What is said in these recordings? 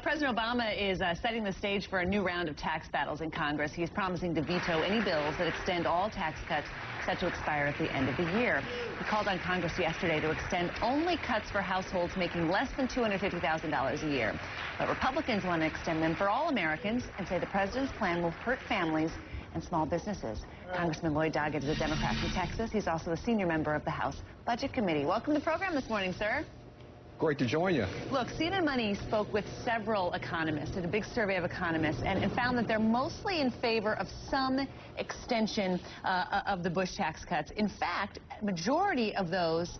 President Obama is setting the stage for a new round of tax battles in Congress. He's promising to veto any bills that extend all tax cuts set to expire at the end of the year. He called on Congress yesterday to extend only cuts for households making less than $250,000 a year. But Republicans want to extend them for all Americans and say the president's plan will hurt families and small businesses. Congressman Lloyd Doggett is a Democrat from Texas. He's also a senior member of the House Budget Committee. Welcome to the program this morning, sir. Great to join you. Look, CNN Money spoke with several economists, did a big survey of economists, and found that they're mostly in favor of some extension of the Bush tax cuts. In fact, majority of those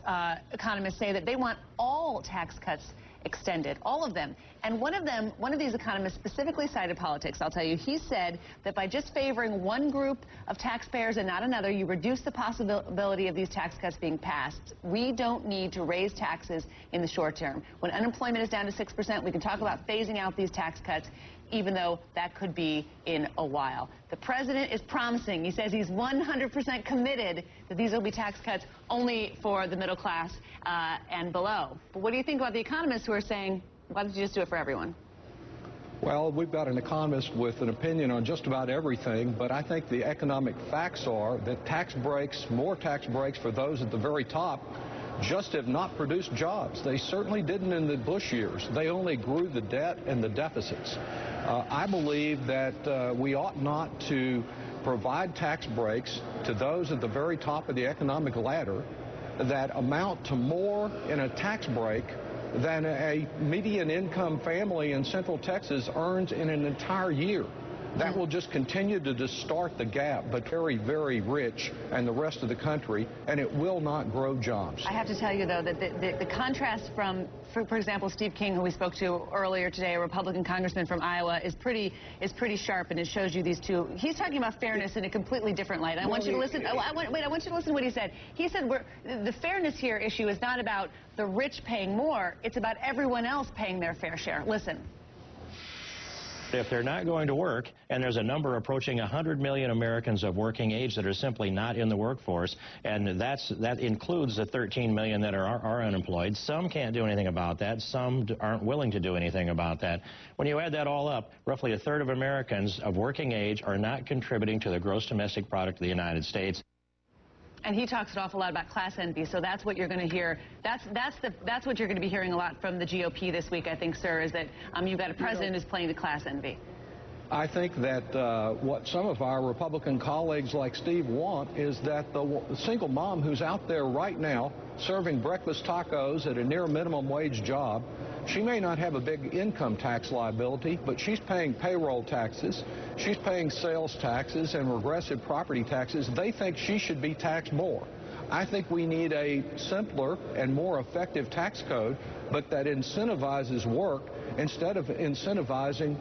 economists say that they want all tax cuts extended, all of them. And one of these economists specifically cited politics. I'll tell you, he said that by just favoring one group of taxpayers and not another, you reduce the possibility of these tax cuts being passed. We don't need to raise taxes in the short term. When unemployment is down to 6%, we can talk about phasing out these tax cuts, even though that could be in a while. The president is promising, he says he's 100% committed that these will be tax cuts only for the middle class and below. But what do you think about the economists who are saying, why don't you just do it for everyone? Well, we've got an economist with an opinion on just about everything, but I think the economic facts are that tax breaks, more tax breaks for those at the very top, just have not produced jobs. They certainly didn't in the Bush years. They only grew the debt and the deficits. I believe that we ought not to provide tax breaks to those at the very top of the economic ladder that amount to more in a tax break than a median income family in Central Texas earns in an entire year. That will just continue to distort the gap, but very, very rich and the rest of the country, and it will not grow jobs. I have to tell you, though, that the contrast from, for example, Steve King, who we spoke to earlier today, a Republican congressman from Iowa, is pretty sharp, and it shows you these two. He's talking about fairness in a completely different light. I want you to listen. I want you to listen to what he said. He said the fairness here issue is not about the rich paying more. It's about everyone else paying their fair share. Listen. If they're not going to work, and there's a number approaching 100 million Americans of working age that are simply not in the workforce, and that includes the 13 million that are unemployed. Some can't do anything about that. Some aren't willing to do anything about that. When you add that all up, roughly a third of Americans of working age are not contributing to the gross domestic product of the United States. And he talks an awful lot about class envy, so that's what you're going to hear. That's what you're going to be hearing a lot from the GOP this week, I think, sir, is that you've got a president who's playing to class envy. I think that what some of our Republican colleagues like Steve want is that the single mom who's out there right now serving breakfast tacos at a near minimum wage job, she may not have a big income tax liability, but she's paying payroll taxes, she's paying sales taxes and regressive property taxes. They think she should be taxed more. I think we need a simpler and more effective tax code, but that incentivizes work instead of incentivizing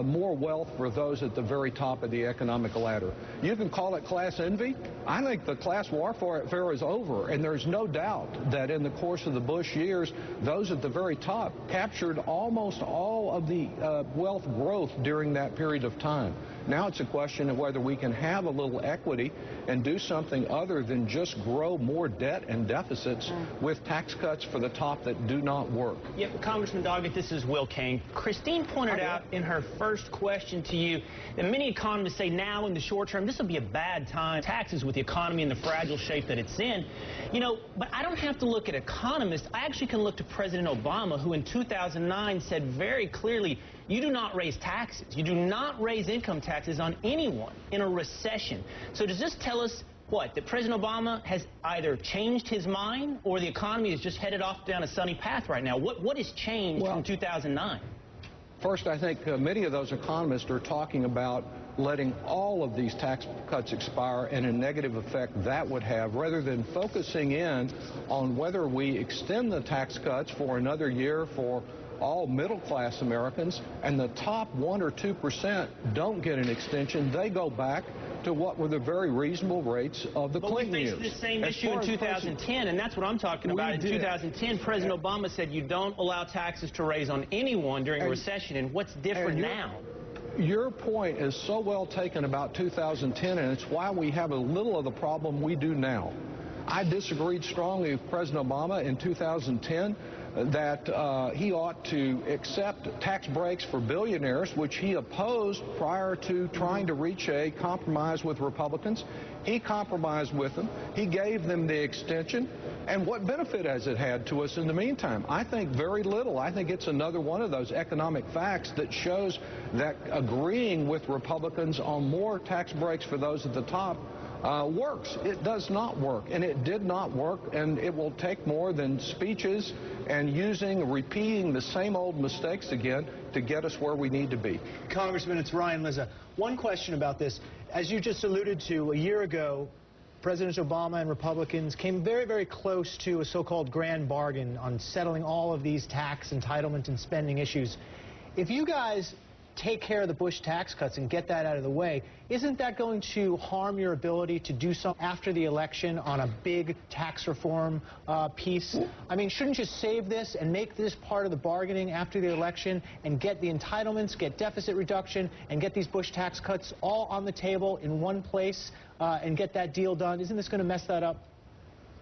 more wealth for those at the very top of the economic ladder. You can call it class envy. I think the class warfare is over, and there's no doubt that in the course of the Bush years, those at the very top captured almost all of the wealth growth during that period of time. Now it's a question of whether we can have a little equity and do something other than just grow more debt and deficits with tax cuts for the top that do not work. Yeah, Congressman Doggett, this is Will Kane. Christine pointed out in her first question to you that many economists say now in the short term this will be a bad time, taxes with the economy in the fragile shape that it's in. You know, but I don't have to look at economists. I actually can look to President Obama, who in 2009 said very clearly, you do not raise taxes. You do not raise income taxes on anyone in a recession. So does this tell us what? That President Obama has either changed his mind or the economy is just headed off down a sunny path right now? What has changed from 2009? First, I think many of those economists are talking about letting all of these tax cuts expire and a negative effect that would have, rather than focusing in on whether we extend the tax cuts for another year for all middle-class Americans, and the top 1 or 2% don't get an extension. They go back to what were the very reasonable rates of the Clinton years. But we faced the same issue in 2010, and that's what I'm talking about. In 2010, President Obama said you don't allow taxes to raise on anyone during a recession, and what's different now? Your point is so well taken about 2010, and it's why we have a little of the problem we do now. I disagreed strongly with President Obama in 2010 that he ought to accept tax breaks for billionaires, which he opposed prior to trying to reach a compromise with Republicans. He compromised with them. He gave them the extension. And what benefit has it had to us in the meantime? I think very little. I think it's another one of those economic facts that shows that agreeing with Republicans on more tax breaks for those at the top works. It does not work, and it did not work, and it will take more than speeches and repeating the same old mistakes again to get us where we need to be. Congressman, it's Ryan Lizza. One question about this. As you just alluded to, a year ago, President Obama and Republicans came very, very close to a so-called grand bargain on settling all of these tax, entitlement, and spending issues. If you guys take care of the Bush tax cuts and get that out of the way, isn't that going to harm your ability to do something after the election on a big tax reform piece? I mean, shouldn't you save this and make this part of the bargaining after the election and get the entitlements, get deficit reduction, and get these Bush tax cuts all on the table in one place and get that deal done? Isn't this going to mess that up?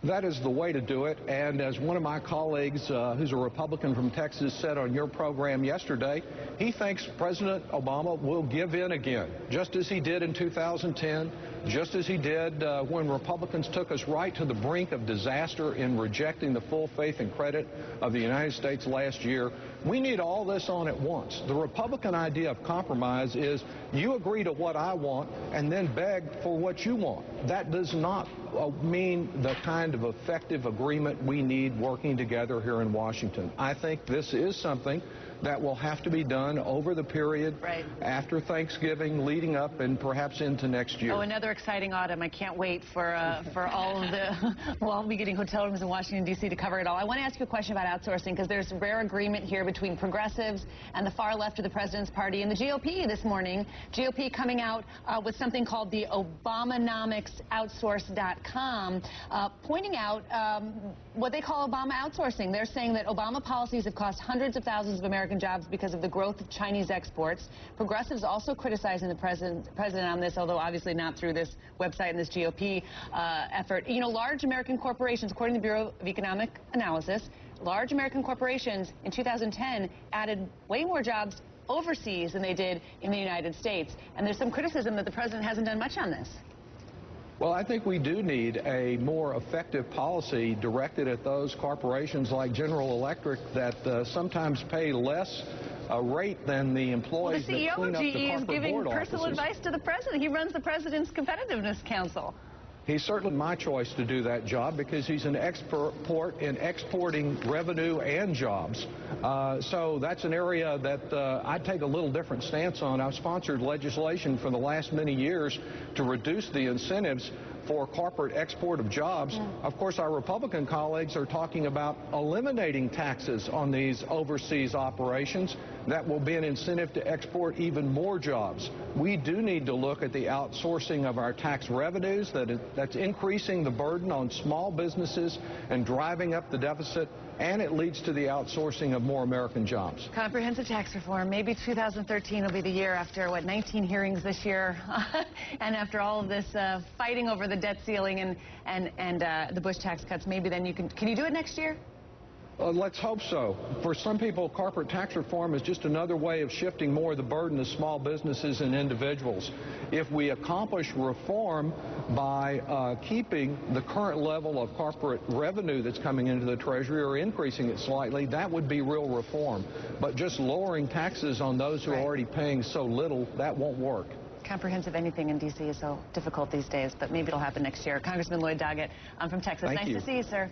That is the way to do it, and as one of my colleagues who's a Republican from Texas said on your program yesterday, he thinks President Obama will give in again, just as he did in 2010, just as he did when Republicans took us right to the brink of disaster in rejecting the full faith and credit of the United States last year. We need all this on at once. The Republican idea of compromise is you agree to what I want and then beg for what you want. That does not mean the kind of effective agreement we need working together here in Washington. I think this is something that will have to be done over the period after Thanksgiving, leading up, and perhaps into next year. Oh, another exciting autumn. I can't wait for all of the, well, I'll be getting hotel rooms in Washington, D.C. to cover it all. I want to ask you a question about outsourcing, because there's rare agreement here between progressives and the far left of the president's party and the GOP this morning. GOP coming out with something called the Obamanomics.outsource.com, pointing out what they call Obama outsourcing. They're saying that Obama policies have cost hundreds of thousands of American jobs because of the growth of Chinese exports. Progressives also criticizing the president on this, although obviously not through this website and this GOP effort. You know, large American corporations, according to the Bureau of Economic Analysis, large American corporations in 2010 added way more jobs overseas than they did in the United States. And there's some criticism that the president hasn't done much on this. Well, I think we do need a more effective policy directed at those corporations like General Electric that sometimes pay less rate than the employees that clean up the corporate board offices. The CEO of GE is giving personal advice to the president. He runs the President's Competitiveness Council. He's certainly my choice to do that job because he's an expert in exporting revenue and jobs. So that's an area that I take a little different stance on. I've sponsored legislation for the last many years to reduce the incentives for corporate export of jobs. Of course, our Republican colleagues are talking about eliminating taxes on these overseas operations. That will be an incentive to export even more jobs. We do need to look at the outsourcing of our tax revenues. That's increasing the burden on small businesses and driving up the deficit, and it leads to the outsourcing of more American jobs. Comprehensive tax reform. Maybe 2013 will be the year after, what, 19 hearings this year, and after all of this fighting over the debt ceiling and the Bush tax cuts. Maybe then you can you do it next year? Let's hope so. For some people, corporate tax reform is just another way of shifting more of the burden to small businesses and individuals. If we accomplish reform by keeping the current level of corporate revenue that's coming into the Treasury or increasing it slightly, that would be real reform. But just lowering taxes on those who are already paying so little, that won't work. Comprehensive anything in D.C. is so difficult these days, but maybe it'll happen next year. Congressman Lloyd Doggett, I'm from Texas. Nice to see you, sir.